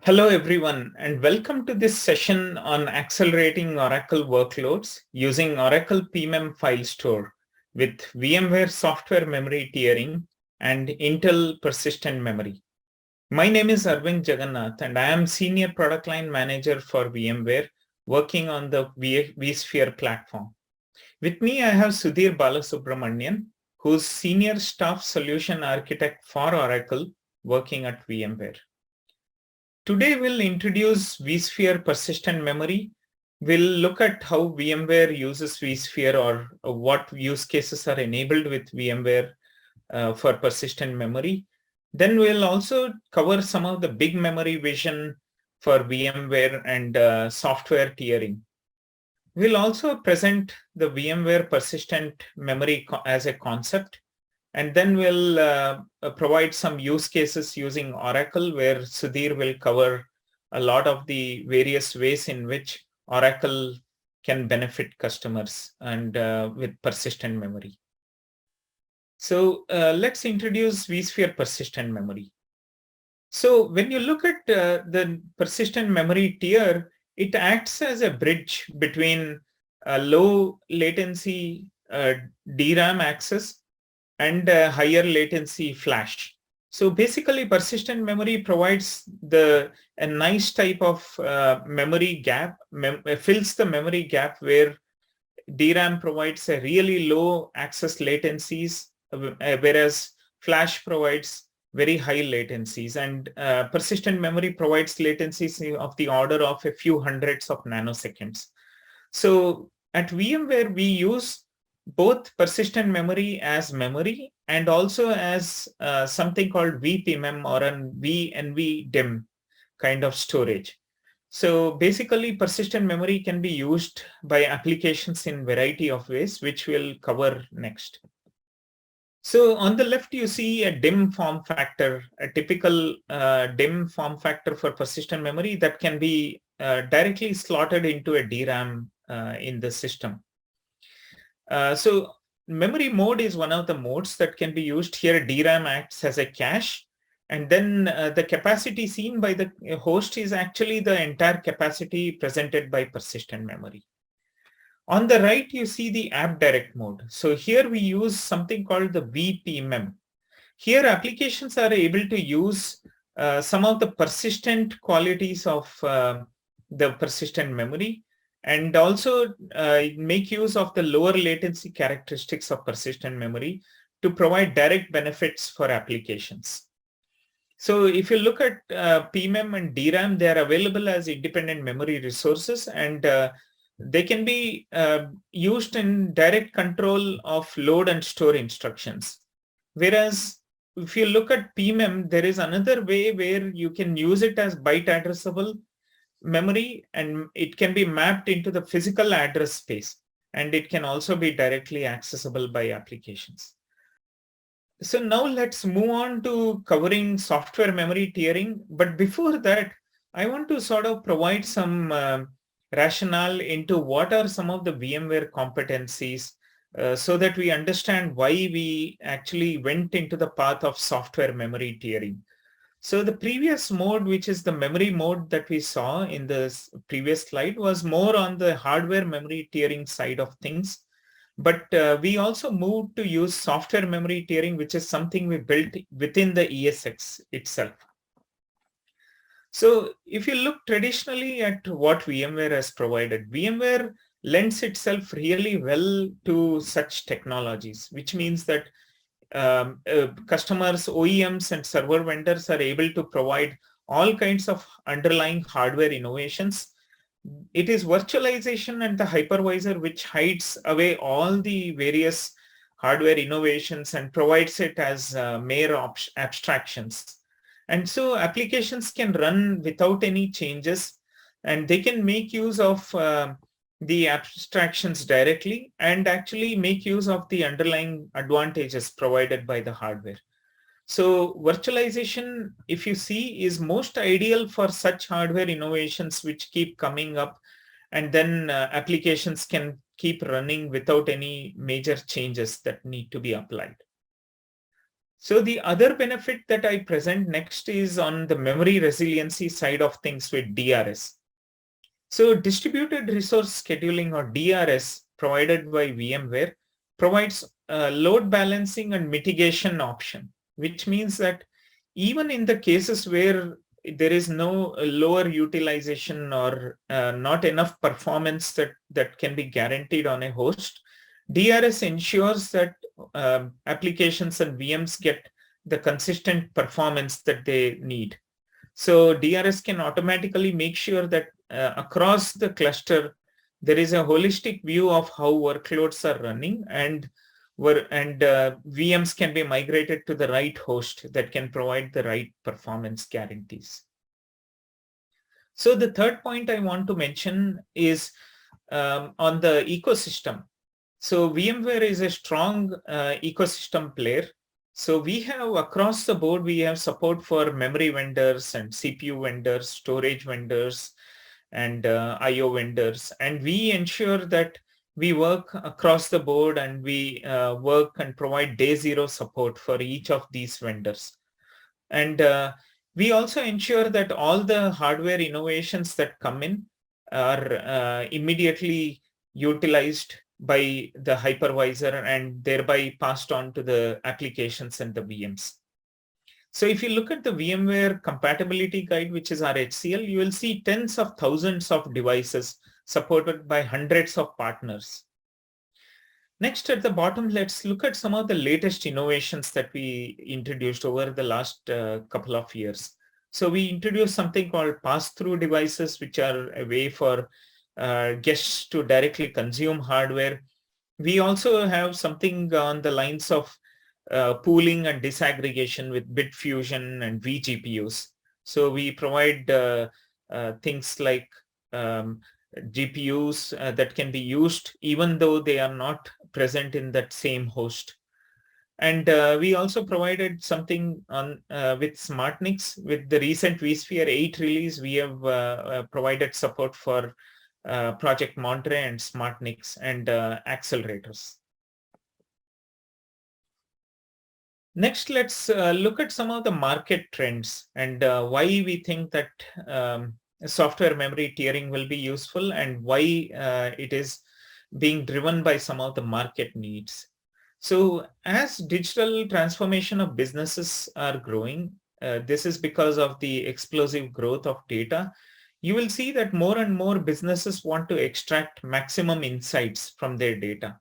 Hello, everyone, and welcome to this session on accelerating Oracle workloads using Oracle PMEM Filestore with VMware software memory tiering and Intel persistent memory. My name is Arvind Jagannath, and I am Senior Product Line Manager for VMware working on the Vsphere platform. With me, I have Sudhir Balasubramanian, who's Senior Staff Solution Architect for Oracle working at VMware. Today, we'll introduce vSphere persistent memory. We'll look at how VMware uses vSphere or what use cases are enabled with VMware for persistent memory. Then we'll also cover some of the big memory vision for VMware and software tiering. We'll also present the VMware persistent memory as a concept. And then we'll provide some use cases using Oracle, where Sudhir will cover a lot of the various ways in which Oracle can benefit customers and with persistent memory. So let's introduce vSphere persistent memory. So when you look at the persistent memory tier, it acts as a bridge between low latency DRAM access and higher latency flash. So basically, persistent memory provides a nice type of memory gap, fills the memory gap where DRAM provides a really low access latencies, whereas flash provides very high latencies, and persistent memory provides latencies of the order of a few hundreds of nanoseconds. So at VMware, we use both persistent memory as memory and also as something called VPMEM or an VNVDIMM kind of storage. So basically, persistent memory can be used by applications in variety of ways, which we'll cover next. So on the left, you see a DIMM form factor, a typical DIMM form factor for persistent memory that can be directly slotted into a DRAM in the system. So memory mode is one of the modes that can be used here. DRAM acts as a cache, and then the capacity seen by the host is actually the entire capacity presented by persistent memory. On the right, you see the app direct mode. So here we use something called the VPMEM. Here applications are able to use some of the persistent qualities of the persistent memory, and also make use of the lower latency characteristics of persistent memory to provide direct benefits for applications. So if you look at PMEM and DRAM, they are available as independent memory resources, and they can be used in direct control of load and store instructions. Whereas if you look at PMEM, there is another way where you can use it as byte addressable memory, and it can be mapped into the physical address space, and it can also be directly accessible by applications. So now let's move on to covering software memory tiering. But before that, I want to sort of provide some rationale into what are some of the VMware competencies so that we understand why we actually went into the path of software memory tiering. So the previous mode, which is the memory mode that we saw in the previous slide, was more on the hardware memory tiering side of things. But we also moved to use software memory tiering, which is something we built within the ESX itself. So if you look traditionally at what VMware has provided, VMware lends itself really well to such technologies, which means that customers, OEMs, and server vendors are able to provide all kinds of underlying hardware innovations. It is virtualization and the hypervisor which hides away all the various hardware innovations and provides it as mere abstractions. And so applications can run without any changes, and they can make use of the abstractions directly and actually make use of the underlying advantages provided by the hardware. So virtualization, if you see, is most ideal for such hardware innovations which keep coming up, and then applications can keep running without any major changes that need to be applied. So the other benefit that I present next is on the memory resiliency side of things with DRS. So distributed resource scheduling, or DRS, provided by VMware provides load balancing and mitigation option, which means that even in the cases where there is no lower utilization or not enough performance that can be guaranteed on a host, DRS ensures that applications and VMs get the consistent performance that they need. So DRS can automatically make sure that across the cluster, there is a holistic view of how workloads are running, and VMs can be migrated to the right host that can provide the right performance guarantees. So the third point I want to mention is on the ecosystem. So VMware is a strong ecosystem player. So we have across the board, we have support for memory vendors and CPU vendors, storage vendors, and IO vendors. And we ensure that we work across the board, and we work and provide day zero support for each of these vendors. And we also ensure that all the hardware innovations that come in are immediately utilized by the hypervisor and thereby passed on to the applications and the VMs. So if you look at the VMware Compatibility Guide, which is our HCL, you will see tens of thousands of devices supported by hundreds of partners. Next, at the bottom, let's look at some of the latest innovations that we introduced over the last couple of years. So we introduced something called pass-through devices, which are a way for guests to directly consume hardware. We also have something on the lines of pooling and disaggregation with BitFusion and vGPUs. So we provide things like GPUs that can be used even though they are not present in that same host. And we also provided something on with SmartNICs. With the recent Vsphere 8 release, we have provided support for Project Monterey and SmartNICs and accelerators. Next, let's look at some of the market trends and why we think that software memory tiering will be useful, and why it is being driven by some of the market needs. So as digital transformation of businesses are growing, this is because of the explosive growth of data. You will see that more and more businesses want to extract maximum insights from their data.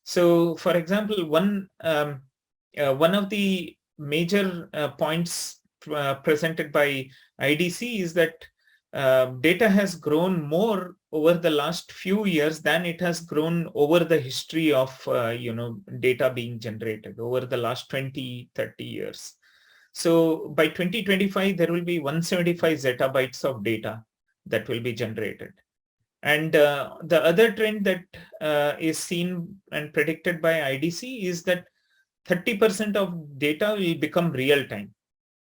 So for example, one of the major points presented by IDC is that data has grown more over the last few years than it has grown over the history of data being generated over the last 20, 30 years. So by 2025, there will be 175 zettabytes of data that will be generated. And the other trend that is seen and predicted by IDC is that 30% of data will become real time.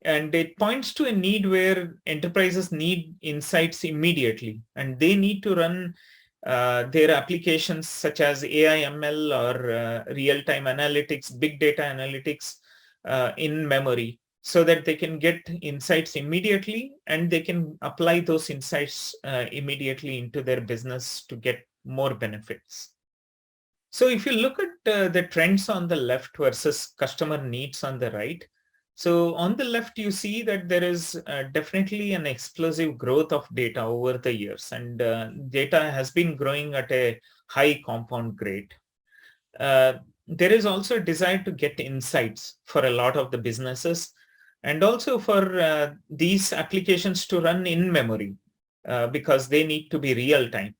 And it points to a need where enterprises need insights immediately, and they need to run their applications such as AI, ML, or real-time analytics, big data analytics in memory, so that they can get insights immediately and they can apply those insights immediately into their business to get more benefits. So if you look at the trends on the left versus customer needs on the right, so on the left, you see that there is definitely an explosive growth of data over the years, and data has been growing at a high compound rate. There is also a desire to get insights for a lot of the businesses, and also for these applications to run in memory because they need to be real time.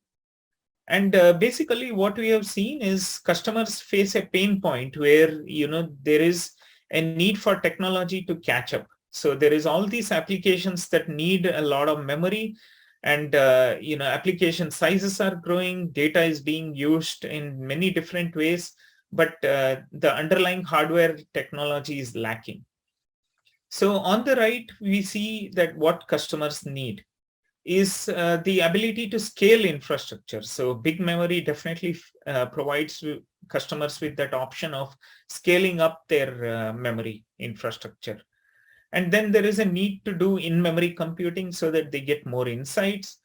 And basically what we have seen is customers face a pain point where, there is a need for technology to catch up. So there is all these applications that need a lot of memory, and application sizes are growing, data is being used in many different ways, but the underlying hardware technology is lacking. So on the right, we see that what customers need is the ability to scale infrastructure. So big memory definitely provides customers with that option of scaling up their memory infrastructure. And then there is a need to do in-memory computing so that they get more insights.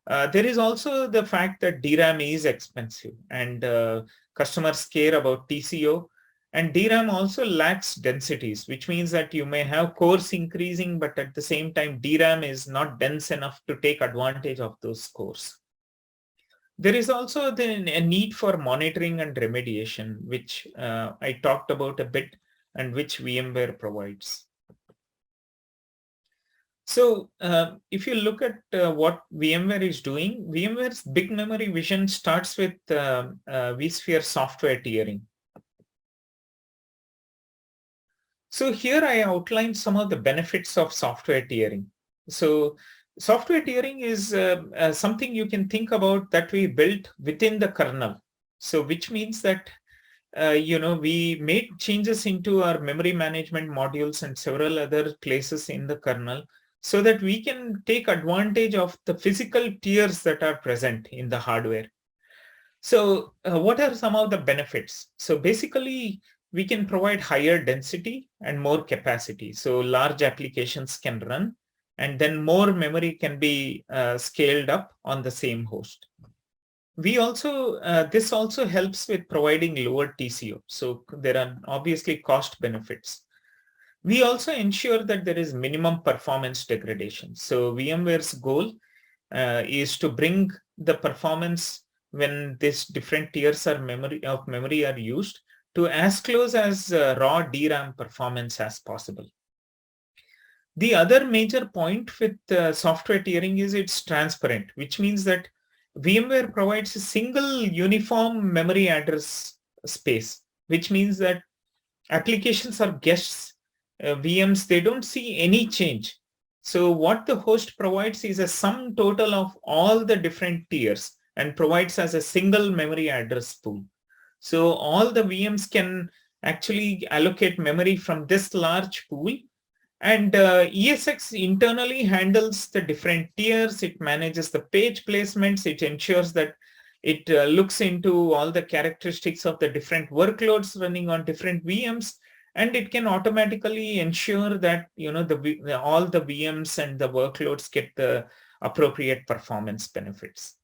There is also the fact that DRAM is expensive and customers care about TCO. And DRAM also lacks densities, which means that you may have cores increasing, but at the same time, DRAM is not dense enough to take advantage of those cores. There is also a need for monitoring and remediation, which I talked about a bit and which VMware provides. So if you look at what VMware is doing, VMware's big memory vision starts with Vsphere software tiering. So here I outlined some of the benefits of software tiering. So software tiering is something you can think about that we built within the kernel. So which means that we made changes into our memory management modules and several other places in the kernel so that we can take advantage of the physical tiers that are present in the hardware. So what are some of the benefits? So basically, we can provide higher density and more capacity. So large applications can run, and then more memory can be scaled up on the same host. We also, this also helps with providing lower TCO. So there are obviously cost benefits. We also ensure that there is minimum performance degradation. So VMware's goal is to bring the performance when these different tiers of memory are used to as close as raw DRAM performance as possible. The other major point with software tiering is it's transparent, which means that VMware provides a single uniform memory address space, which means that applications or guests, VMs, they don't see any change. So what the host provides is a sum total of all the different tiers and provides as a single memory address pool. So all the VMs can actually allocate memory from this large pool. And ESX internally handles the different tiers. It manages the page placements. It ensures that it looks into all the characteristics of the different workloads running on different VMs. And it can automatically ensure that all the VMs and the workloads get the appropriate performance benefits.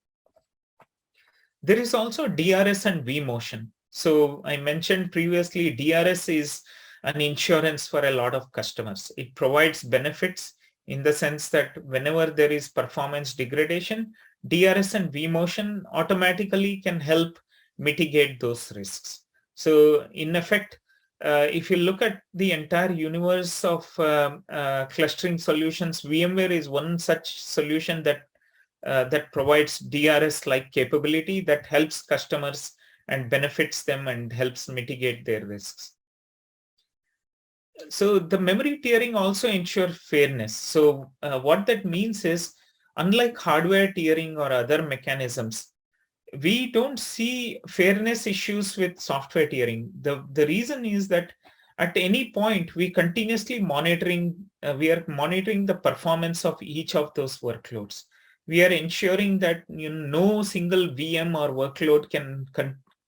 There is also DRS and V Motion. So I mentioned previously, DRS is an insurance for a lot of customers. It provides benefits in the sense that whenever there is performance degradation, DRS and V Motion automatically can help mitigate those risks. So in effect, if you look at the entire universe of clustering solutions, VMware is one such solution that provides DRS-like capability that helps customers and benefits them and helps mitigate their risks. So the memory tiering also ensures fairness. So what that means is, unlike hardware tiering or other mechanisms, we don't see fairness issues with software tiering. The reason is that at any point we continuously we are monitoring the performance of each of those workloads. We are ensuring that no single VM or workload can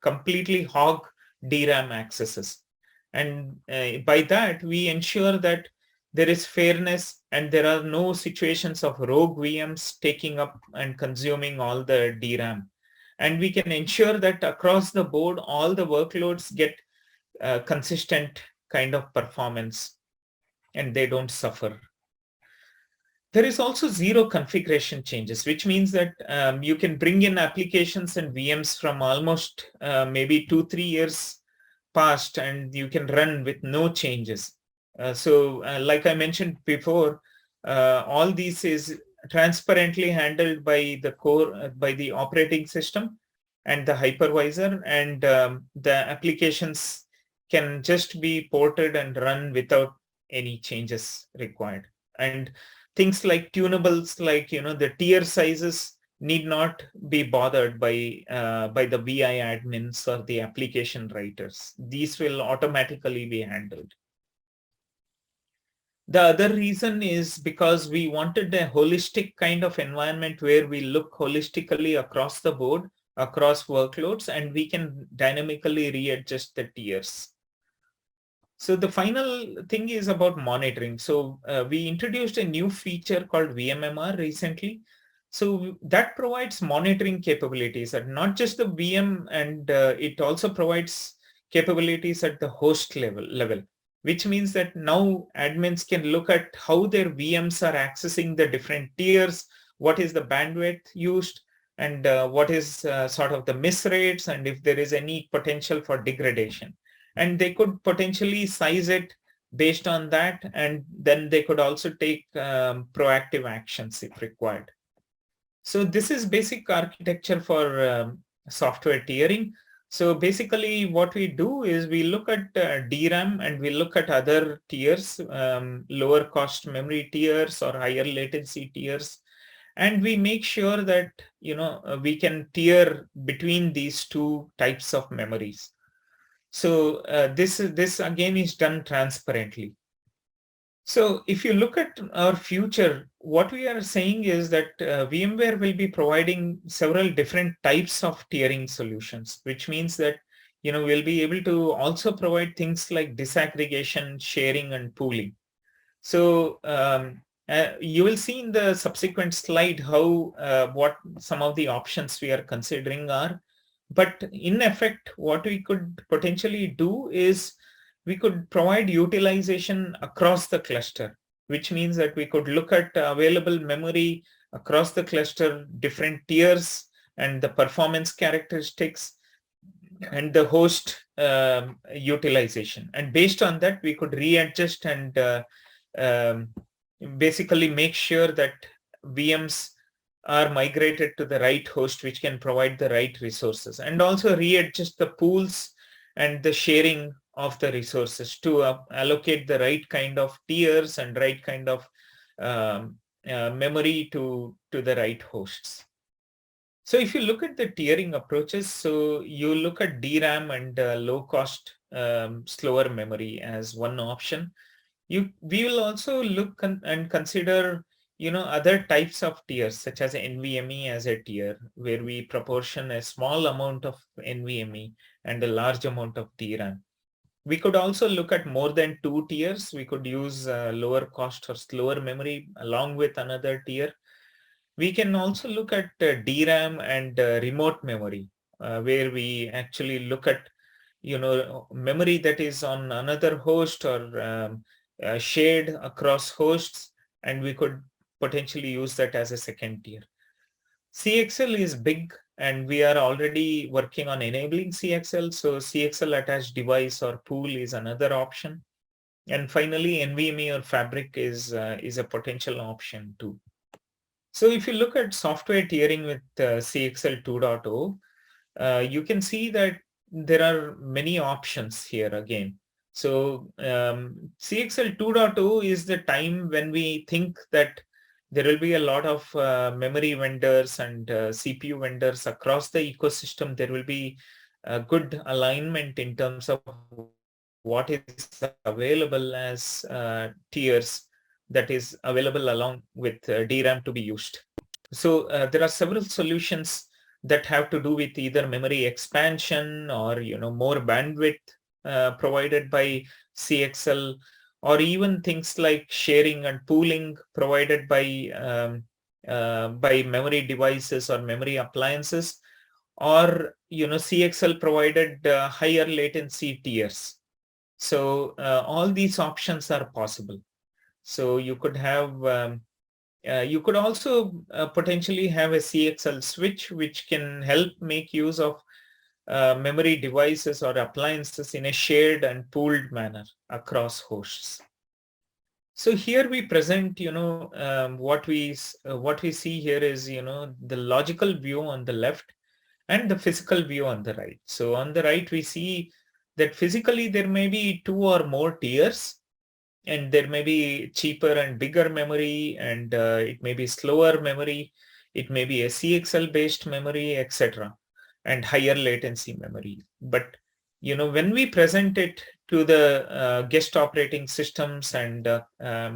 completely hog DRAM accesses. And by that, we ensure that there is fairness and there are no situations of rogue VMs taking up and consuming all the DRAM. And we can ensure that across the board, all the workloads get consistent kind of performance and they don't suffer. There is also zero configuration changes, which means that you can bring in applications and VMs from almost maybe 2-3 years past, and you can run with no changes. So like I mentioned before, all these is transparently handled by the core, by the operating system and the hypervisor, and the applications can just be ported and run without any changes required. And things like tunables, like the tier sizes need not be bothered by the VI admins or the application writers. These will automatically be handled. The other reason is because we wanted a holistic kind of environment where we look holistically across the board across workloads, and we can dynamically readjust the tiers. So the final thing is about monitoring. So we introduced a new feature called VMMR recently. So that provides monitoring capabilities at not just the VM, and it also provides capabilities at the host level, which means that now admins can look at how their VMs are accessing the different tiers, what is the bandwidth used, and what is sort of the miss rates, and if there is any potential for degradation. And they could potentially size it based on that, and then they could also take proactive actions if required. So this is basic architecture for software tiering. So basically what we do is we look at DRAM and we look at other tiers, lower cost memory tiers or higher latency tiers, and we make sure that we can tier between these two types of memories. So this again is done transparently. So if you look at our future, what we are saying is that VMware will be providing several different types of tiering solutions, which means that we'll be able to also provide things like disaggregation, sharing, and pooling. So you will see in the subsequent slide how what some of the options we are considering are. But in effect, what we could potentially do is we could provide utilization across the cluster, which means that we could look at available memory across the cluster, different tiers, and the performance characteristics, and the host utilization. And based on that, we could readjust and basically make sure that VMs are migrated to the right host, which can provide the right resources, and also readjust the pools and the sharing of the resources to allocate the right kind of tiers and right kind of memory to the right hosts. So if you look at the tiering approaches, so you look at DRAM and low cost slower memory as one option. We will also look and consider other types of tiers, such as NVMe as a tier, where we proportion a small amount of NVMe and a large amount of DRAM. We could also look at more than two tiers. We could use lower cost or slower memory along with another tier. We can also look at DRAM and remote memory, where we actually look at memory that is on another host or shared across hosts, and we could potentially use that as a second tier. CXL is big, and we are already working on enabling CXL. So CXL attached device or pool is another option. And finally, NVMe or Fabric is a potential option too. So if you look at software tiering with CXL 2.0, you can see that there are many options here again. So CXL 2.0 is the time when we think that there will be a lot of memory vendors and CPU vendors across the ecosystem. There will be a good alignment in terms of what is available as tiers that is available along with DRAM to be used. So there are several solutions that have to do with either memory expansion or more bandwidth provided by CXL, or even things like sharing and pooling provided by memory devices or memory appliances, or CXL provided higher latency tiers. So all these options are possible. So you could have you could also potentially have a CXL switch, which can help make use of memory devices or appliances in a shared and pooled manner across hosts. So here we present, what we see here is, the logical view on the left and the physical view on the right. So on the right, we see that physically there may be two or more tiers, and there may be cheaper and bigger memory, and it may be slower memory, it may be a CXL based memory, etc., and higher latency memory. But when we present it to the guest operating systems and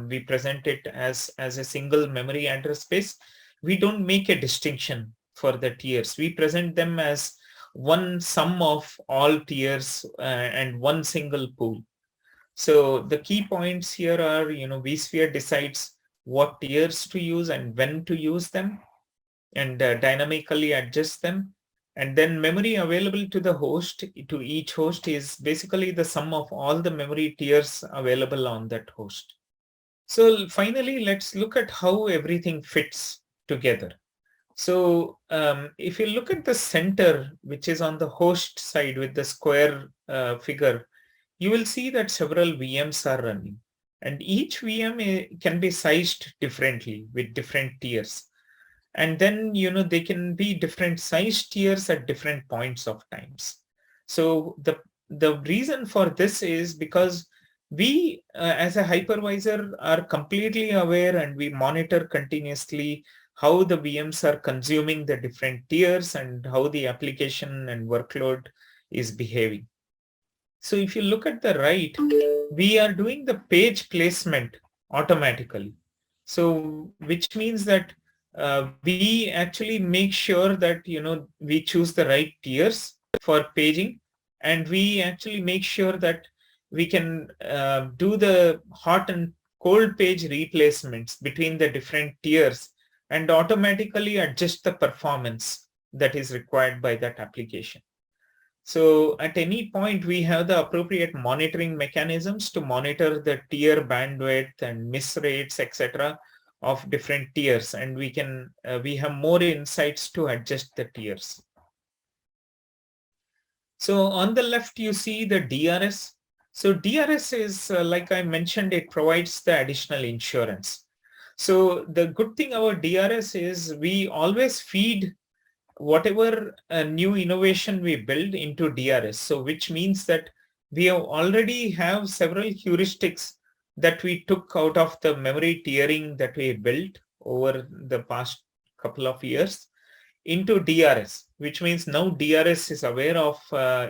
we present it as a single memory address space, we don't make a distinction for the tiers. We present them as one sum of all tiers and one single pool. So the key points here are, Vsphere decides what tiers to use and when to use them, and dynamically adjust them. And then memory available to the host, to each host, is basically the sum of all the memory tiers available on that host. So finally, let's look at how everything fits together. So if you look at the center, which is on the host side with the square figure, you will see that several VMs are running. And each VM can be sized differently with different tiers. And then, they can be different size tiers at different points of times. So the reason for this is because we, as a hypervisor, are completely aware and we monitor continuously how the VMs are consuming the different tiers and how the application and workload is behaving. So if you look at the right, we are doing the page placement automatically. So which means that we actually make sure that, we choose the right tiers for paging, and we actually make sure that we can do the hot and cold page replacements between the different tiers and automatically adjust the performance that is required by that application. So at any point, we have the appropriate monitoring mechanisms to monitor the tier bandwidth and miss rates, etc., of different tiers, and we have more insights to adjust the tiers. So on the left, you see the DRS. So DRS is, like I mentioned, it provides the additional insurance. So the good thing about DRS is we always feed whatever new innovation we build into DRS. So which means that we already have several heuristics that we took out of the memory tiering that we built over the past couple of years into DRS, which means now DRS is aware of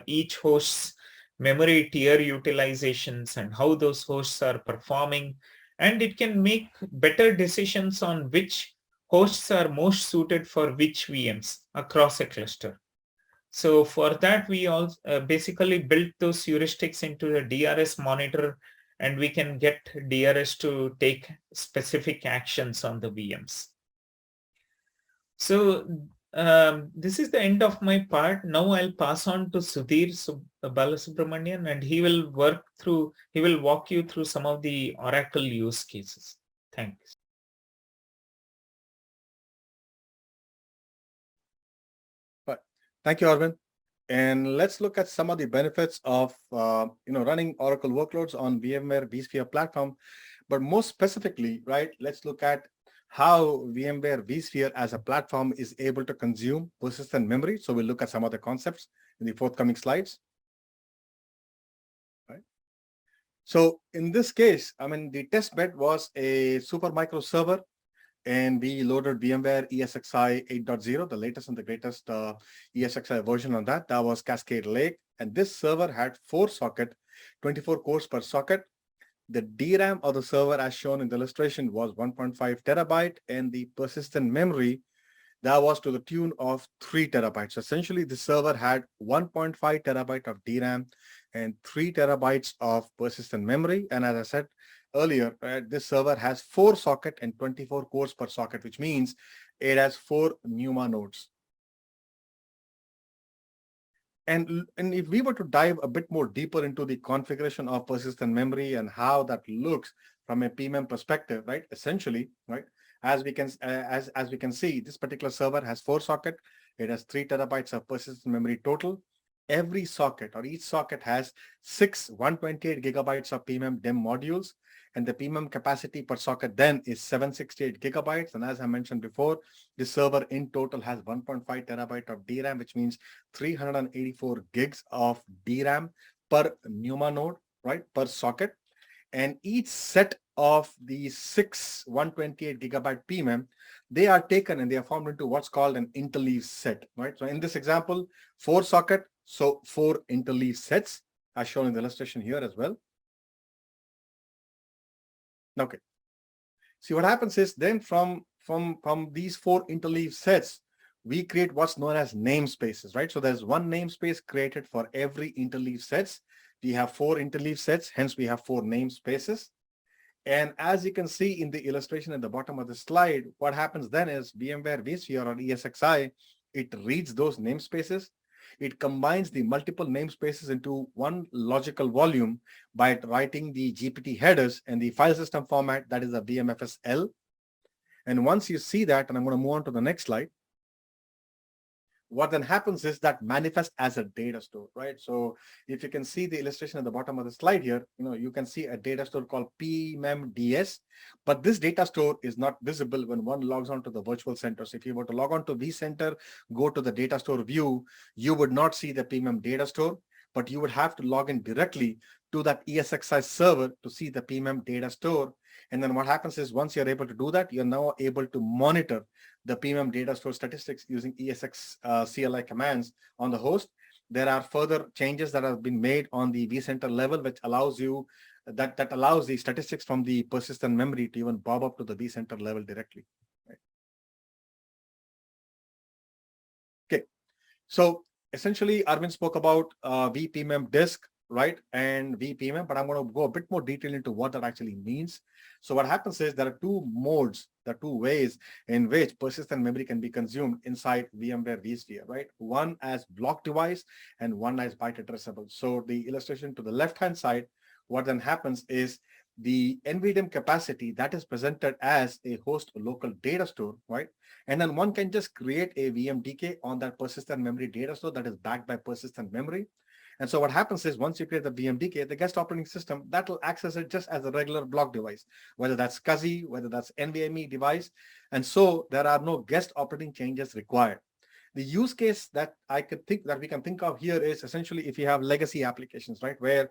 each host's memory tier utilizations and how those hosts are performing, and it can make better decisions on which hosts are most suited for which VMs across a cluster. So for that, we also basically built those heuristics into the DRS monitor, and we can get DRS to take specific actions on the VMs. So this is the end of my part. Now I'll pass on to Sudhir Balasubramanian, and he will walk you through some of the Oracle use cases. Thanks. Thank you, Arvind. And let's look at some of the benefits of running Oracle workloads on VMware Vsphere platform. But more specifically, right, let's look at how VMware Vsphere as a platform is able to consume persistent memory. So we'll look at some of the concepts in the forthcoming slides. Right. So in this case, the test bed was a Supermicro server, and we loaded VMware ESXi 8.0, the latest and the greatest ESXi version on that. That was Cascade Lake. And this server had 4 sockets, 24 cores per socket. The DRAM of the server, as shown in the illustration, was 1.5 terabyte, and the persistent memory, that was to the tune of 3 terabytes. Essentially, the server had 1.5 terabyte of DRAM and 3 terabytes of persistent memory. And as I said earlier, this server has 4 sockets and 24 cores per socket, which means it has 4 NUMA nodes. And if we were to dive a bit more deeper into the configuration of persistent memory and how that looks from a PMEM perspective, right? Essentially, right, as we can see, this particular server has 4 sockets. It has 3 terabytes of persistent memory total. Every socket, or each socket, has 6 128 gigabytes of PMEM DIMM modules, and the PMEM capacity per socket then is 768 gigabytes. And as I mentioned before, this server in total has 1.5 terabyte of DRAM, which means 384 gigs of DRAM per NUMA node, right, per socket. And each set of these 6 128 gigabyte PMEM, they are taken and they are formed into what's called an interleave set, right? So in this example, 4 socket, so 4 interleave sets, as shown in the illustration here as well. Okay. See, what happens is then from these 4 interleave sets, we create what's known as namespaces, right? So there's one namespace created for every interleave sets. We have 4 interleave sets, hence we have 4 namespaces. And as you can see in the illustration at the bottom of the slide, what happens then is VMware vSphere or ESXi, it reads those namespaces. It combines the multiple namespaces into one logical volume by writing the GPT headers and the file system format, that is a VMFSL. And once you see that, and I'm going to move on to the next slide, what then happens is that manifests as a data store, right? So if you can see the illustration at the bottom of the slide here, you can see a data store called PMEM, but this data store is not visible when one logs on to the virtual center. So if you were to log on to vCenter, go to the data store view, you would not see the PMEM data store, but you would have to log in directly to that ESXi server to see the PMEM data store. And then what happens is once you're able to do that, you're now able to monitor the PMEM data store statistics using ESX CLI commands on the host. There are further changes that have been made on the vCenter level, which allows you that allows the statistics from the persistent memory to even bob up to the vCenter level directly. Right? Okay, so essentially, Arvind spoke about vPMEM disk, right, and vPMEM, but I'm going to go a bit more detail into what that actually means. So what happens is there are 2 modes, there are 2 ways in which persistent memory can be consumed inside VMware vSphere, right? One as block device and one as byte addressable. So the illustration to the left-hand side, what then happens is the NVDIMM capacity that is presented as a host local data store, right? And then one can just create a VMDK on that persistent memory data store that is backed by persistent memory. And so what happens is once you create the VMDK, the guest operating system, that will access it just as a regular block device, whether that's SCSI, whether that's NVMe device. And so there are no guest operating changes required. The use case that we can think of here is essentially if you have legacy applications, right, where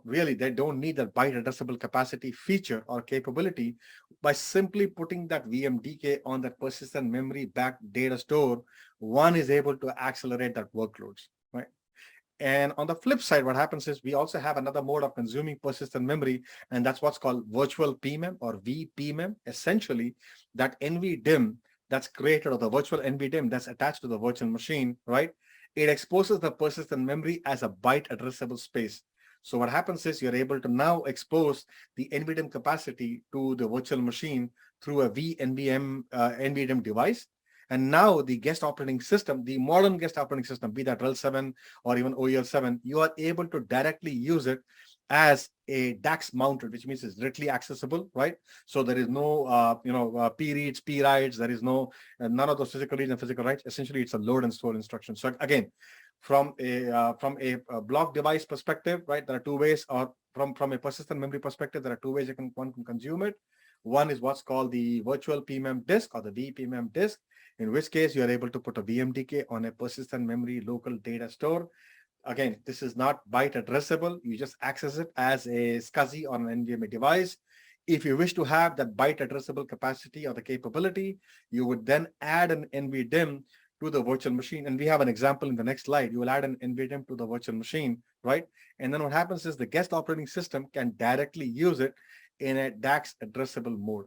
really they don't need that byte addressable capacity feature or capability. By simply putting that VMDK on that persistent memory backed data store, one is able to accelerate that workloads, right? And on the flip side, what happens is we also have another mode of consuming persistent memory, and that's what's called virtual PMEM or vPMEM. Essentially, that NVDIMM that's created, or the virtual NVDIMM that's attached to the virtual machine, right? It exposes the persistent memory as a byte addressable space. So what happens is you're able to now expose the NVDIMM capacity to the virtual machine through a vNVM NVDIMM device. And now the guest operating system, the modern guest operating system, be that RHEL 7 or even OEL 7, you are able to directly use it as a DAX mounted, which means it's directly accessible, right? So there is no, P reads, P writes, there is no, none of those physical reads and physical writes. Essentially, it's a load and store instruction. So again, from a block device perspective, right, there are 2 ways, or from a persistent memory perspective, there are 2 ways one can consume it. One is what's called the virtual PMEM disk or the vPMEM disk, in which case you are able to put a VMDK on a persistent memory local data store. Again, this is not byte addressable. You just access it as a SCSI on an NVMe device. If you wish to have that byte addressable capacity or the capability, you would then add an NVDIMM to the virtual machine. And we have an example in the next slide. You will add an NVDIMM to the virtual machine, right? And then what happens is the guest operating system can directly use it in a DAX addressable mode.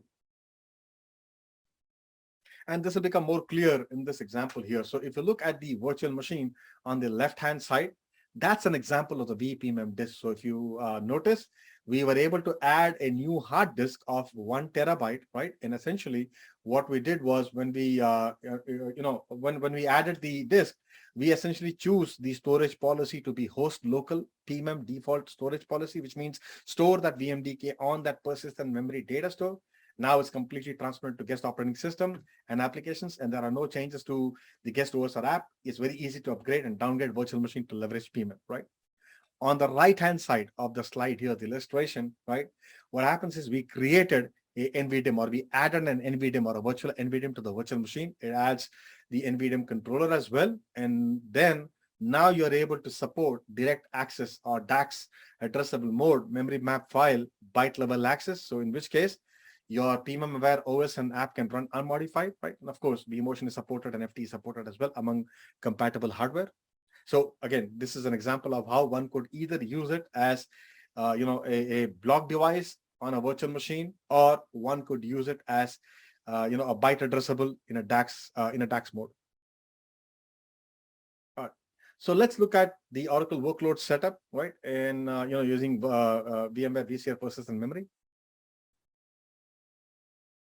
And this will become more clear in this example here. So if you look at the virtual machine on the left-hand side, that's an example of the vPMEM disk. So if you notice, we were able to add a new hard disk of 1 terabyte, right? And essentially what we did was when we, when we added the disk, we essentially choose the storage policy to be host local PMEM default storage policy, which means store that VMDK on that persistent memory data store. Now it's completely transferred to guest operating system and applications, and there are no changes to the guest OS or app. It's very easy to upgrade and downgrade virtual machine to leverage PMEM, right? On the right-hand side of the slide here, the illustration, right? What happens is we created a NVDIMM, or we added an NVDIMM or a virtual NVDIMM to the virtual machine. It adds the NVDIMM controller as well. And then now you're able to support direct access or DAX addressable mode, memory map file, byte level access. So in which case, your PMEM aware OS and app can run unmodified, right? And of course, V Motion is supported and FT is supported as well among compatible hardware. So again, this is an example of how one could either use it as, a block device on a virtual machine, or one could use it as, a byte addressable in a DAX mode. So let's look at the Oracle workload setup, right? And using VMware Vsphere persistent memory.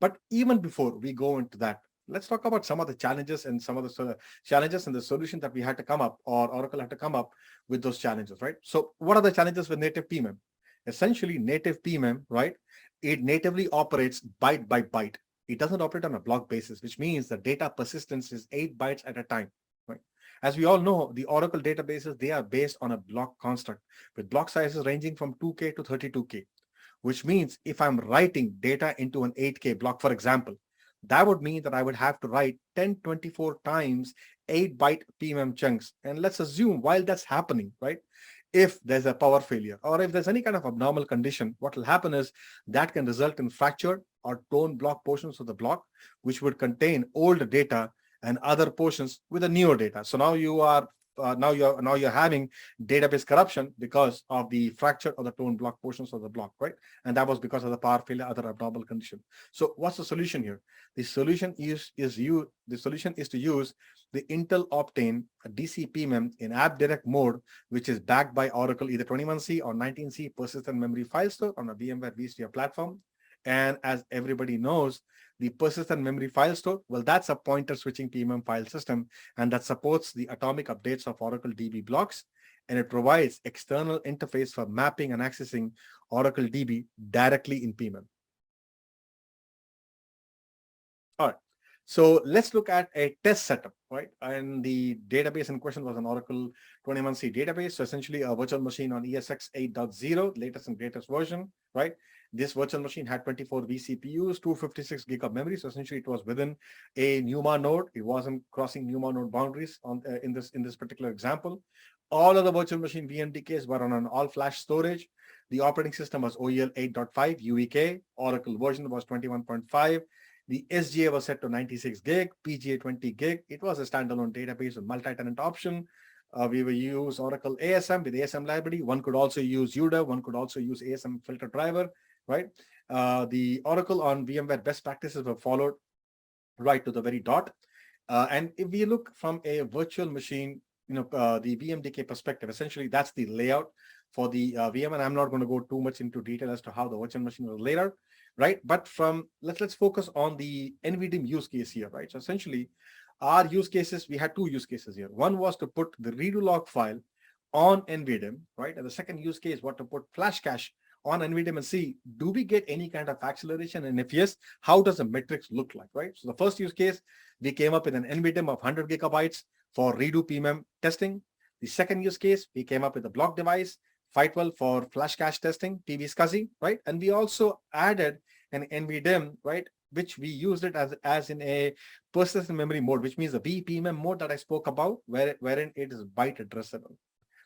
But even before we go into that, let's talk about some of the challenges and some of the challenges and the solutions that we had to come up, or Oracle had to come up with those challenges, right? So what are the challenges with native PMEM? Essentially, native PMEM, right? It natively operates byte by byte. It doesn't operate on a block basis, which means the data persistence is 8 bytes at a time, right? As we all know, the Oracle databases, they are based on a block construct with block sizes ranging from 2K to 32K, which means if I'm writing data into an 8K block, for example, that would mean that I would have to write 1024 times 8 byte PMM chunks. And let's assume while that's happening, right, if there's a power failure or if there's any kind of abnormal condition, what will happen is that can result in fractured or torn block portions of the block, which would contain old data and other portions with the newer data. So now you are now you're having database corruption because of the fracture or the torn block portions of the block, right? And that was because of the power failure, other abnormal condition. So what's the solution here? The solution is to use the Intel Optane DC PMEM in app direct mode, which is backed by Oracle either 21C or 19C persistent memory file store on a VMware vSphere platform. And as everybody knows, the persistent memory file store, well, that's a pointer switching PMM file system, and that supports the atomic updates of Oracle DB blocks, and it provides external interface for mapping and accessing Oracle DB directly in PMM. All right. So let's look at a test setup, right? And the database in question was an Oracle 21C database. So essentially a virtual machine on ESX 8.0, latest and greatest version, right? This virtual machine had 24 vCPUs, 256 gig of memory. So essentially it was within a NUMA node. It wasn't crossing NUMA node boundaries in this particular example. All of the virtual machine VMDKs were on an all-flash storage. The operating system was OEL 8.5 UEK. Oracle version was 21.5. The SGA was set to 96 gig, PGA 20 gig. It was a standalone database with multi-tenant option. We will use Oracle ASM with ASM library. One could also use UDA. One could also use ASM filter driver, right? The Oracle on VMware best practices were followed right to the very dot. And if we look from a virtual machine, the VMDK perspective, essentially that's the layout for the VM, and I'm not going to go too much into detail as to how the virtual machine was laid out, right? But let's focus on the NVDIM use case here, right? So essentially, our use cases, we had two use cases here. One was to put the redo log file on NVDIM, right? And the second use case was to put flash cache on NVDIM and see, do we get any kind of acceleration? And if yes, how does the metrics look like, right? So the first use case, we came up with an NVDIM of 100 gigabytes for redo PMM testing. The second use case, we came up with a block device, Fightwell for flash cache testing, TV SCSI, right? And we also added an NVDIM, right, which we used it as in a persistent memory mode, which means the VPMM mode that I spoke about, wherein it is byte addressable.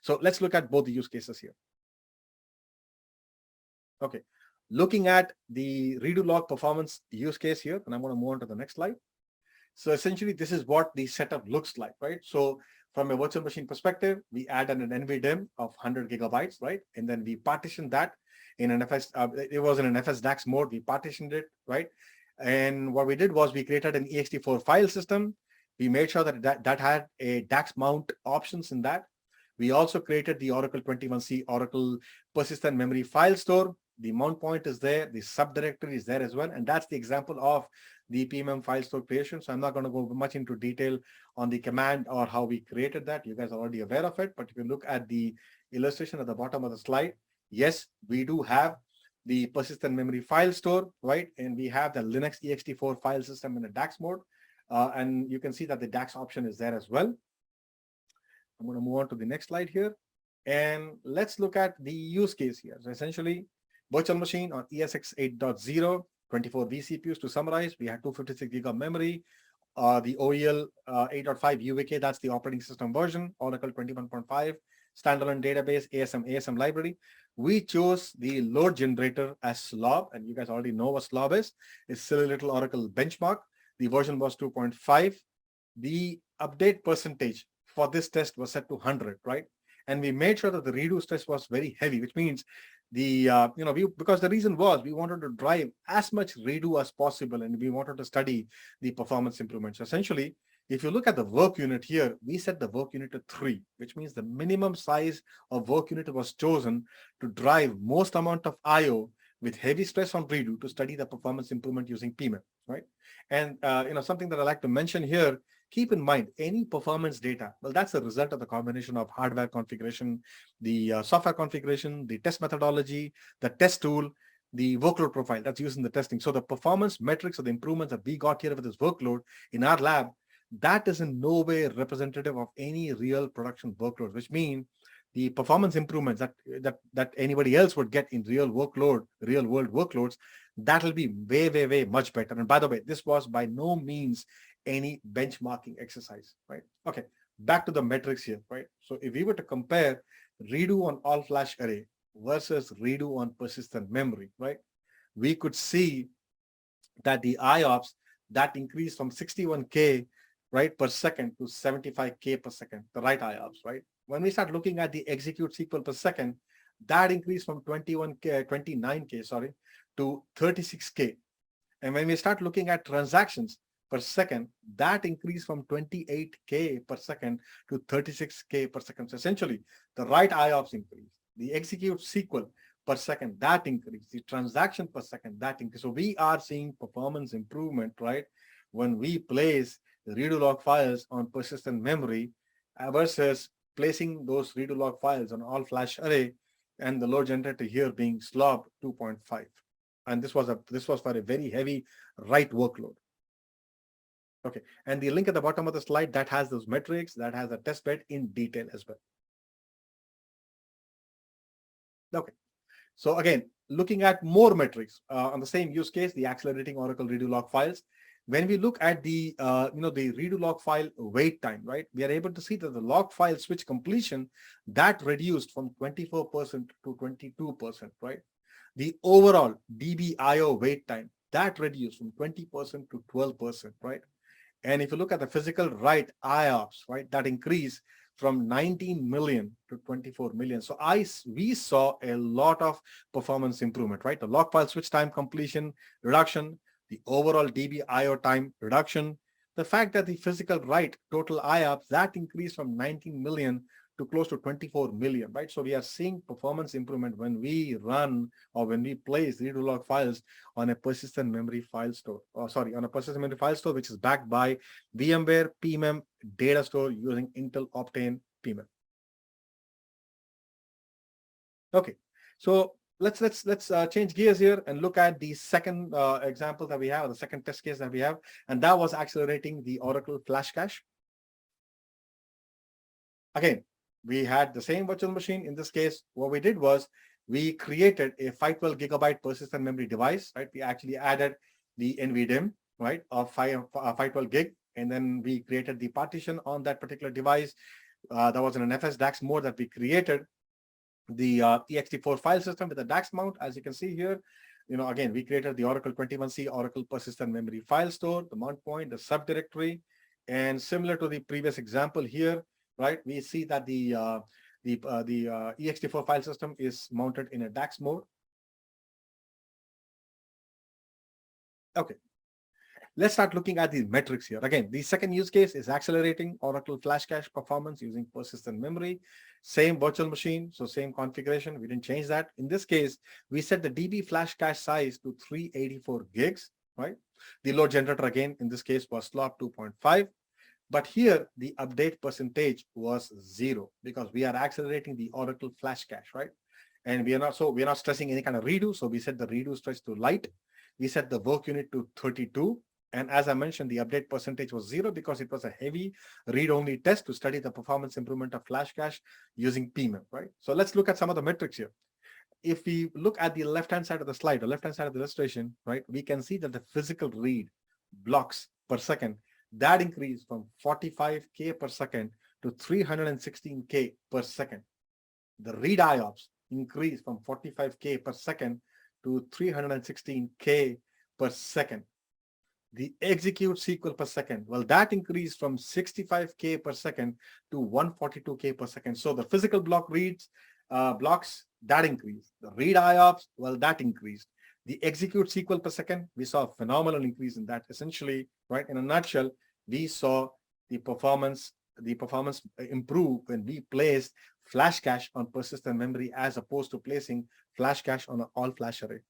So let's look at both the use cases here. Okay, looking at the redo log performance use case here, and I'm going to move on to the next slide. So essentially, this is what the setup looks like, right? So from a virtual machine perspective, we added an NVDIM of 100 gigabytes, right? And then we partitioned that in an FS, it was in an FSDAX mode. We partitioned it, right? And what we did was we created an ext4 file system. We made sure that had a DAX mount options in that. We also created the Oracle 21C Oracle persistent memory file store. The mount point is there. The subdirectory is there as well. And that's the example of the PMM file store creation. So I'm not going to go much into detail on the command or how we created that. You guys are already aware of it. But if you look at the illustration at the bottom of the slide, yes, we do have the persistent memory file store, right? And we have the Linux ext4 file system in the DAX mode. And you can see that the DAX option is there as well. I'm going to move on to the next slide here. And let's look at the use case here. So essentially, virtual machine on ESX 8.0, 24 vCPUs. To summarize, we had 256 gig of memory. The OEL 8.5 UVK, that's the operating system version. Oracle 21.5, standalone database, ASM library. We chose the load generator as slob, and you guys already know what slob is. It's silly little Oracle benchmark. The version was 2.5. The update percentage for this test was set to 100, right? And we made sure that the redo stress was very heavy, which means because the reason was we wanted to drive as much redo as possible, and we wanted to study the performance improvements. Essentially, If you look at the work unit here, we set the work unit to 3, which means the minimum size of work unit was chosen to drive most amount of IO with heavy stress on redo to study the performance improvement using PMEM, right? And something that I like to mention here, keep in mind any performance data, well, that's a result of the combination of hardware configuration, the software configuration, the test methodology, the test tool, the workload profile that's used in the testing. So the performance metrics or the improvements that we got here with this workload in our lab, that is in no way representative of any real production workloads, which mean the performance improvements that anybody else would get in real world workloads, that will be way much better. And by the way, this was by no means any benchmarking exercise, right? Okay, back to the metrics here, right? So if we were to compare redo on all flash array versus redo on persistent memory, right, we could see that the IOPS that increased from 61K, right, per second to 75K per second, the right IOPS, right? When we start looking at the execute SQL per second, that increased from 29K, sorry, to 36K. And when we start looking at transactions per second, that increased from 28K per second to 36K per second. So essentially, the write IOPS increased, the execute SQL per second, that increased, the transaction per second, that increased. So we are seeing performance improvement, right, when we place the redo log files on persistent memory versus placing those redo log files on all flash array, and the load generator here being slob 2.5. And this was for a very heavy write workload. Okay, and the link at the bottom of the slide that has those metrics, that has a test bed in detail as well. Okay, so again, looking at more metrics on the same use case, the accelerating Oracle redo log files. When we look at the the redo log file wait time, right, we are able to see that the log file switch completion that reduced from 24% to 22%, right? The overall DBIO wait time that reduced from 20% to 12%, right? And if you look at the physical write IOPS, right, that increased from 19 million to 24 million. So we saw a lot of performance improvement, right? The log file switch time completion reduction, the overall DBIO time reduction, the fact that the physical write total IOPS that increased from 19 million to close to 24 million, right? So we are seeing performance improvement when we run or when we place redo log files on a persistent memory file store, on a persistent memory file store, which is backed by VMware PMEM data store using Intel Optane PMEM. Okay, so let's change gears here and look at the second example that we have, or the second test case that we have, and that was accelerating the Oracle flash cache. Again, we had the same virtual machine. In this case, what we did was we created a 512 gigabyte persistent memory device, right? We actually added the NVDIMM, right, of 512 gig, and then we created the partition on that particular device. That was in an FS DAX mode that we created the ext4 file system with a DAX mount, as you can see here. Again, we created the Oracle 21C Oracle persistent memory file store, the mount point, the subdirectory, and similar to the previous example here, right, we see that the ext4 file system is mounted in a DAX mode. Okay, let's start looking at the metrics here. Again, the second use case is accelerating Oracle flash cache performance using persistent memory. Same virtual machine, so same configuration. We didn't change that. In this case, we set the DB flash cache size to 384 gigs, right? The load generator, again, in this case was slop 2.5. But here, the update percentage was 0 because we are accelerating the Oracle flash cache, right? And we are not stressing any kind of redo. So we set the redo stress to light. We set the work unit to 32. And as I mentioned, the update percentage was 0 because it was a heavy read-only test to study the performance improvement of flash cache using PMEM, right? So let's look at some of the metrics here. If we look at the left-hand side of the slide, the left-hand side of the illustration, right, we can see that the physical read blocks per second, that increased from 45K per second to 316K per second. The read IOPS increased from 45K per second to 316K per second. The execute SQL per second, well, that increased from 65K per second to 142K per second. So the physical block reads, blocks, that increased. The read IOPS, well, that increased. The execute SQL per second, we saw a phenomenal increase in that. Essentially, right, in a nutshell, we saw the performance improve when we place flash cache on persistent memory as opposed to placing flash cache on an all flash array.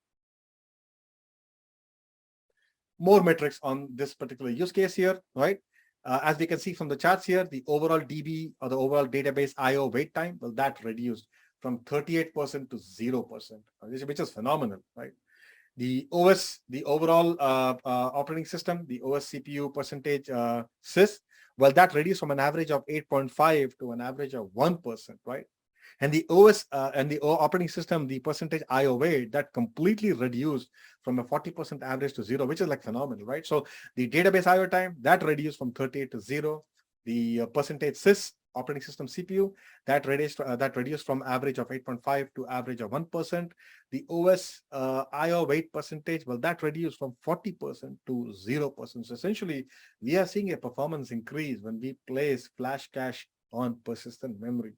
More metrics on this particular use case here, right? As we can see from the charts here, the overall DB or the overall database IO wait time, well, that reduced from 38% to 0%, which is phenomenal, right? The OS, the overall operating system, the OS CPU percentage sys, well, that reduced from an average of 8.5 to an average of 1%, right? And the OS and the operating system, the percentage IO weight, that completely reduced from a 40% average to 0, which is like phenomenal, right? So the database IO time, that reduced from 38 to 0. The percentage sys, operating system CPU, that reduced from average of 8.5 to average of 1%. The OS IO weight percentage, well, that reduced from 40% to 0%. So essentially, we are seeing a performance increase when we place flash cache on persistent memory.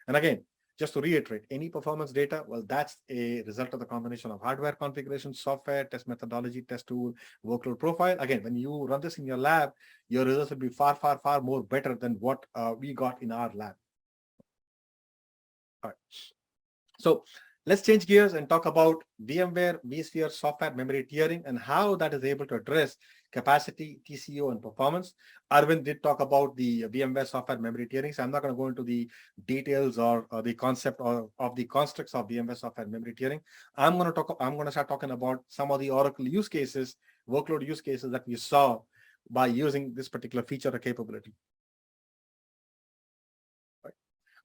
And again, just to reiterate, any performance data, well, that's a result of the combination of hardware configuration, software, test methodology, test tool, workload profile. Again, when you run this in your lab, your results will be far, far, far more better than what we got in our lab. All right. So let's change gears and talk about VMware vSphere software memory tiering and how that is able to address capacity, TCO, and performance. Arvind did talk about the VMware software memory tiering, so I'm not going to go into the details or the concept of the constructs of VMware software memory tiering. I'm going to start talking about some of the Oracle use cases, workload use cases that we saw by using this particular feature or capability. Right?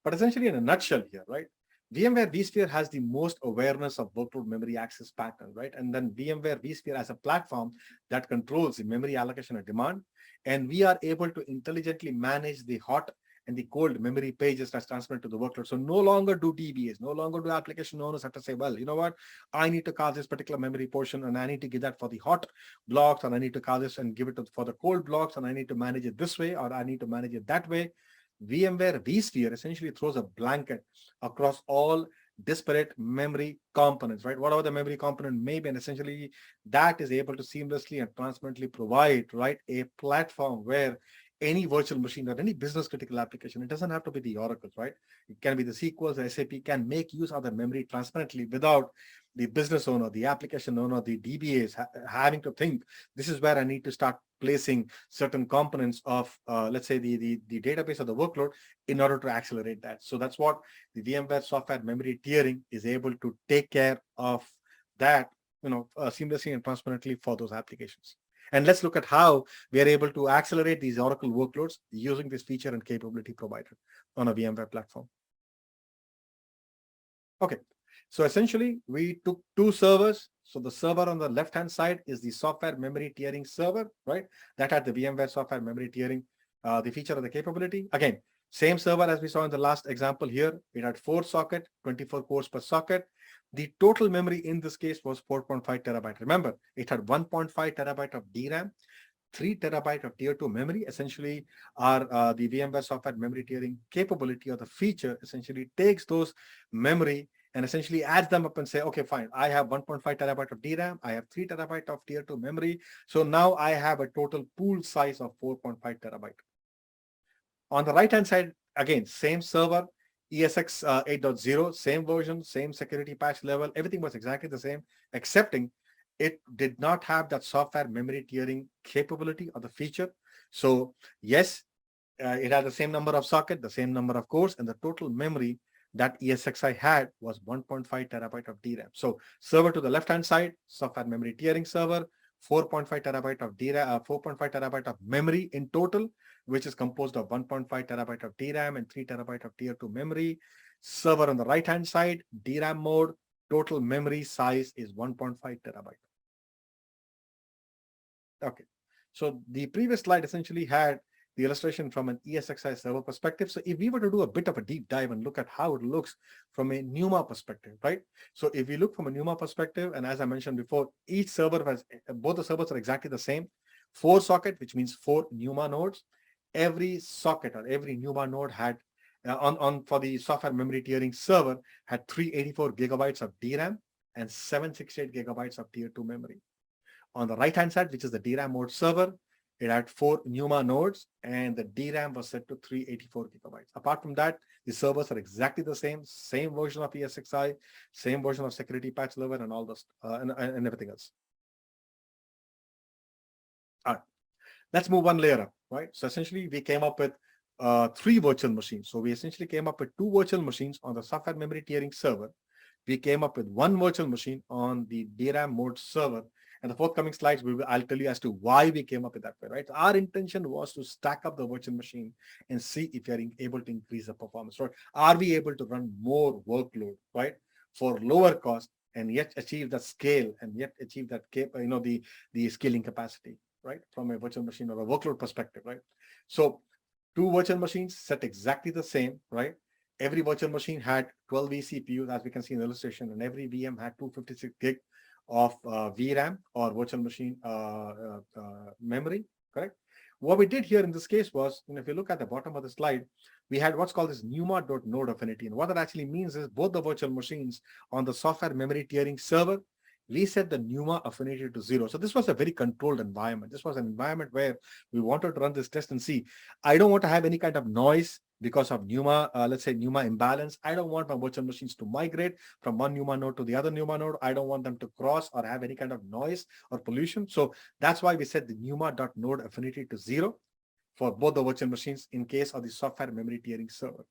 But essentially, in a nutshell here, right? VMware vSphere has the most awareness of workload memory access pattern, right? And then VMware vSphere as a platform that controls the memory allocation and demand. And we are able to intelligently manage the hot and the cold memory pages that's transmitted to the workload. So no longer do DBAs, no longer do application owners have to say, well, you know what, I need to carve this particular memory portion and I need to give that for the hot blocks, and I need to carve this and give it for the cold blocks, and I need to manage it this way, or I need to manage it that way. VMware vSphere essentially throws a blanket across all disparate memory components, right? Whatever the memory component may be, and essentially that is able to seamlessly and transparently provide, right, a platform where any virtual machine or any business critical application, it doesn't have to be the Oracles, right? It can be the SQLs, the SAP can make use of the memory transparently without the business owner, the application owner, the DBAs having to think, this is where I need to start placing certain components of, let's say, the database or the workload in order to accelerate that. So that's what the VMware software memory tiering is able to take care of that, seamlessly and transparently for those applications. And let's look at how we are able to accelerate these Oracle workloads using this feature and capability provided on a VMware platform. Okay. So essentially, we took two servers. So the server on the left-hand side is the software memory tiering server, right? That had the VMware software memory tiering, the feature of the capability. Again, same server as we saw in the last example here. It had 4 sockets, 24 cores per socket. The total memory in this case was 4.5 terabyte. Remember, it had 1.5 terabyte of DRAM, 3 terabyte of tier 2 memory. Essentially, the VMware software memory tiering capability or the feature essentially takes those memory and essentially adds them up and say, okay, fine, I have 1.5 terabyte of DRAM, I have 3 terabyte of tier 2 memory. So now I have a total pool size of 4.5 terabyte. On the right-hand side, again, same server, ESX 8.0, same version, same security patch level, everything was exactly the same, excepting it did not have that software memory tiering capability or the feature. So yes, it had the same number of sockets, the same number of cores, and the total memory that ESXi had was 1.5 terabyte of DRAM. So server to the left-hand side, software memory tiering server, 4.5 terabyte of DRAM, 4.5 terabyte of memory in total, which is composed of 1.5 terabyte of DRAM and 3 terabyte of tier 2 memory. Server on the right-hand side, DRAM mode, total memory size is 1.5 terabyte. Okay, so the previous slide essentially had the illustration from an ESXi server perspective. So if we were to do a bit of a deep dive and look at how it looks from a NUMA perspective, right? So if we look from a NUMA perspective, and as I mentioned before, each server has, both the servers are exactly the same. 4 socket, which means 4 NUMA nodes. Every socket or every NUMA node had, for the software memory tiering server, had 384 gigabytes of DRAM and 768 gigabytes of tier 2 memory. On the right-hand side, which is the DRAM mode server, It had 4 NUMA nodes, and the DRAM was set to 384 gigabytes. Apart from that, the servers are exactly the same version of ESXi, same version of security patch level, and all this and everything else. All right, let's move one layer up, right? So essentially, we came up with 3 virtual machines. So we essentially came up with 2 virtual machines on the software memory tiering server. We came up with 1 virtual machine on the DRAM mode server. And the forthcoming slides, I'll tell you as to why we came up with that way, right? Our intention was to stack up the virtual machine and see if we are able to increase the performance, right? Are we able to run more workload, right, for lower cost and yet achieve that scale and yet achieve that, the scaling capacity, right, from a virtual machine or a workload perspective, right? So 2 virtual machines set exactly the same, right? Every virtual machine had 12 vCPUs, as we can see in the illustration, and every VM had 256 gig of VRAM or virtual machine memory, correct? What we did here in this case was, if you look at the bottom of the slide, we had what's called this NUMA.node affinity. And what that actually means is both the virtual machines on the software memory tiering server, we set the NUMA affinity to 0. So this was a very controlled environment. This was an environment where we wanted to run this test and see, I don't want to have any kind of noise because of NUMA, let's say NUMA imbalance. I don't want my virtual machines to migrate from one NUMA node to the other NUMA node. I don't want them to cross or have any kind of noise or pollution. So that's why we set the NUMA.node affinity to 0 for both the virtual machines in case of the software memory tiering server.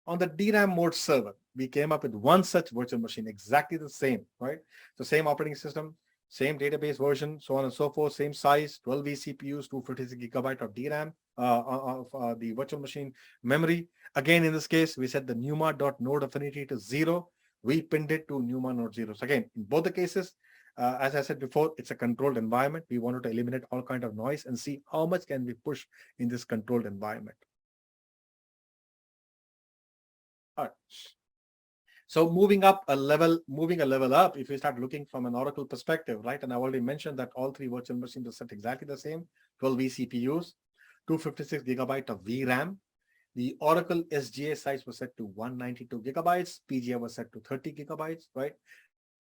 On the DRAM mode server, we came up with 1 such virtual machine, exactly the same, right? So same operating system, same database version, so on and so forth, same size, 12 vCPUs, 256 gigabyte of DRAM of the virtual machine memory. Again, in this case, we set the NUMA.node affinity to 0. We pinned it to NUMA node 0. So again, in both the cases, as I said before, it's a controlled environment. We wanted to eliminate all kind of noise and see how much can we push in this controlled environment. All right. So moving a level up, if you start looking from an Oracle perspective, right? And I already mentioned that all 3 virtual machines are set exactly the same, 12 vCPUs, 256 gigabyte of VRAM. The Oracle SGA size was set to 192 gigabytes. PGA was set to 30 gigabytes, right?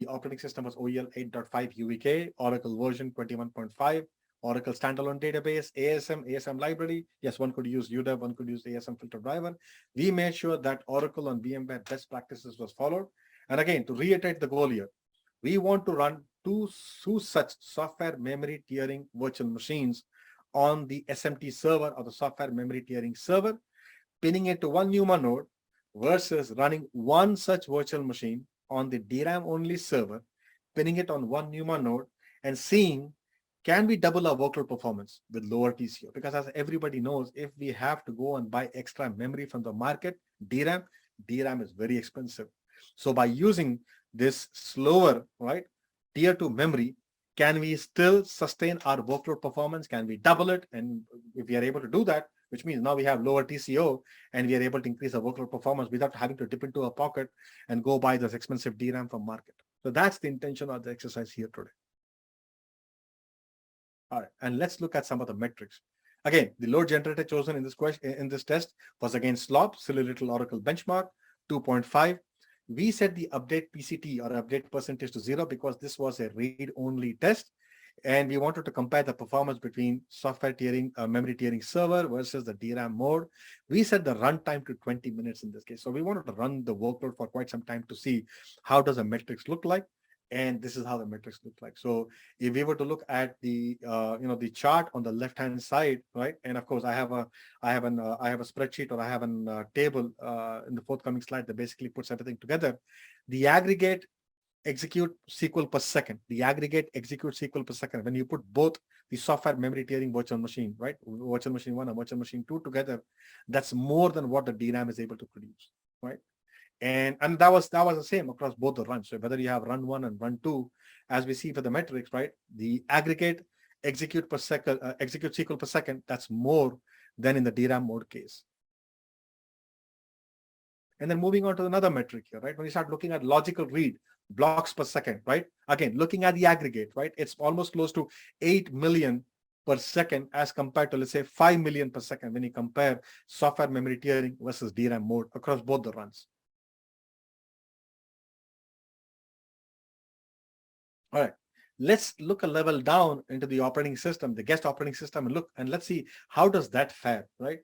The operating system was OEL 8.5 UVK, Oracle version 21.5. Oracle standalone database, ASM library. Yes, one could use UDEV, one could use ASM filter driver. We made sure that Oracle on VMware best practices was followed. And again, to reiterate the goal here, we want to run two such software memory tiering virtual machines on the SMT server or the software memory tiering server, pinning it to one NUMA node versus running 1 such virtual machine on the DRAM only server, pinning it on one NUMA node and seeing, can we double our workload performance with lower TCO? Because as everybody knows, if we have to go and buy extra memory from the market, DRAM is very expensive. So by using this slower, right, tier 2 memory, can we still sustain our workload performance? Can we double it? And if we are able to do that, which means now we have lower TCO and we are able to increase our workload performance without having to dip into our pocket and go buy this expensive DRAM from market. So that's the intention of the exercise here today. All right, and let's look at some of the metrics. Again, the load generator chosen in this test was again SLOP, Silly Little Oracle Benchmark, 2.5. We set the update PCT or update percentage to 0 because this was a read-only test. And we wanted to compare the performance between software tiering, memory tiering server versus the DRAM mode. We set the runtime to 20 minutes in this case. So we wanted to run the workload for quite some time to see how does the metrics look like. And this is how the metrics look like. So if we were to look at the the chart on the left hand side, right? And of course, I have a spreadsheet or I have a table in the forthcoming slide that basically puts everything together. The aggregate execute SQL per second. The aggregate execute SQL per second. When you put both the software memory tiering virtual machine, right? Virtual machine 1 and virtual machine 2 together, that's more than what the DRAM is able to produce, right? And that was the same across both the runs. So whether you have run 1 and run 2, as we see for the metrics, right? The aggregate execute per second, execute SQL per second, that's more than in the DRAM mode case. And then moving on to another metric here, right? When you start looking at logical read, blocks per second, right? Again, looking at the aggregate, right? It's almost close to 8 million per second as compared to, let's say, 5 million per second when you compare software memory tiering versus DRAM mode across both the runs. All right, let's look a level down into the operating system, the guest operating system, and let's see how does that fare, right?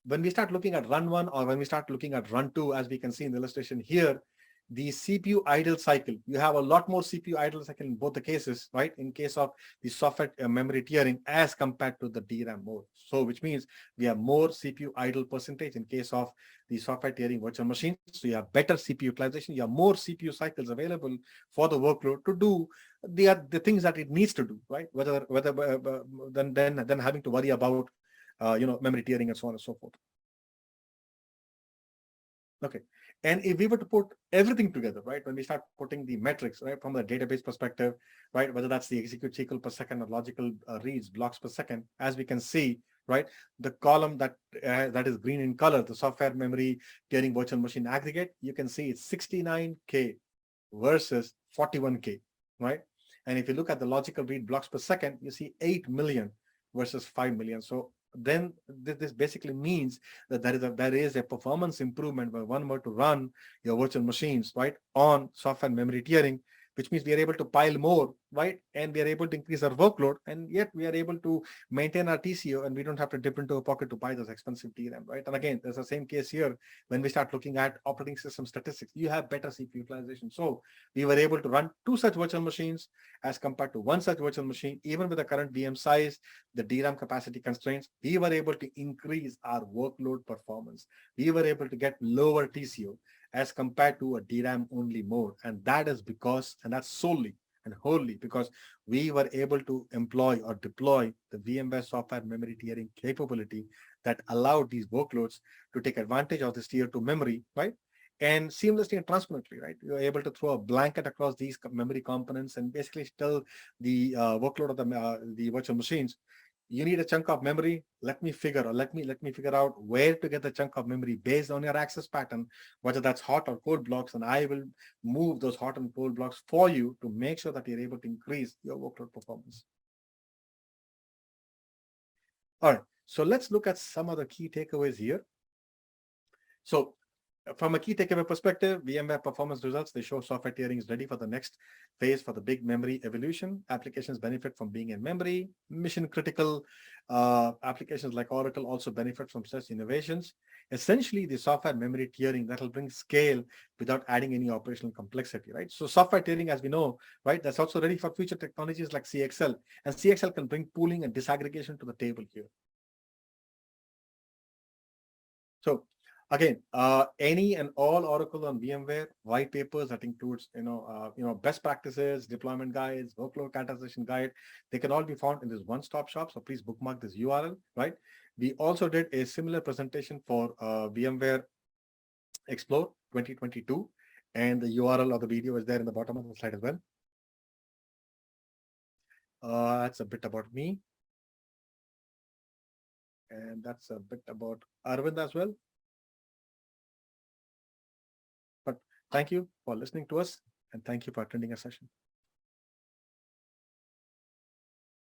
When we start looking at run 1 or when we start looking at run 2, as we can see in the illustration here, the CPU idle cycle, you have a lot more CPU idle cycle in both the cases, right? In case of the software memory tiering as compared to the DRAM mode. So which means we have more CPU idle percentage in case of the software tiering virtual machine. So you have better CPU utilization, you have more CPU cycles available for the workload to do the things that it needs to do, right? Whether than having to worry about memory tiering and so on and so forth. Okay. And if we were to put everything together, right, when we start putting the metrics, right, from the database perspective, right, whether that's the execute cycle per second or logical reads blocks per second, as we can see, right, the column that is green in color, the software memory tiering virtual machine aggregate, you can see it's 69K versus 41K, right? And if you look at the logical read blocks per second, you see 8 million versus 5 million. So then this basically means that there is a performance improvement when one were to run your virtual machines, right, on software memory tiering, which means we are able to pile more, right, and we are able to increase our workload, and yet we are able to maintain our TCO, and we don't have to dip into a pocket to buy those expensive DRAM, right? And again, there's the same case here when we start looking at operating system statistics. You have better CPU utilization. So we were able to run 2 such virtual machines as compared to 1 such virtual machine. Even with the current VM size, the DRAM capacity constraints, we were able to increase our workload performance. We were able to get lower TCO as compared to a DRAM only mode. And that is because, and that's solely and wholly because we were able to employ or deploy the VMware software memory tiering capability that allowed these workloads to take advantage of this tier 2 memory, right? And seamlessly and transparently, right? You're able to throw a blanket across these memory components and basically tell the workload of the virtual machines, you need a chunk of memory. Let me figure out where to get the chunk of memory based on your access pattern, whether that's hot or cold blocks, and I will move those hot and cold blocks for you to make sure that you're able to increase your workload performance. All right, so let's look at some of the key takeaways here. So from a key takeaway perspective, VMware performance results, they show software tiering is ready for the next phase for the big memory evolution. Applications benefit from being in memory. Mission critical applications like Oracle also benefit from such innovations. Essentially, the software memory tiering that will bring scale without adding any operational complexity, right? So software tiering, as we know, right, that's also ready for future technologies like CXL. And CXL can bring pooling and disaggregation to the table here. So again, any and all Oracle on VMware white papers that includes best practices, deployment guides, workload categorization guide, they can all be found in this one-stop shop. So please bookmark this URL, right? We also did a similar presentation for VMware Explore 2022, and the URL of the video is there in the bottom of the slide as well. That's a bit about me, and that's a bit about Arvind as well. But thank you for listening to us, and thank you for attending our session.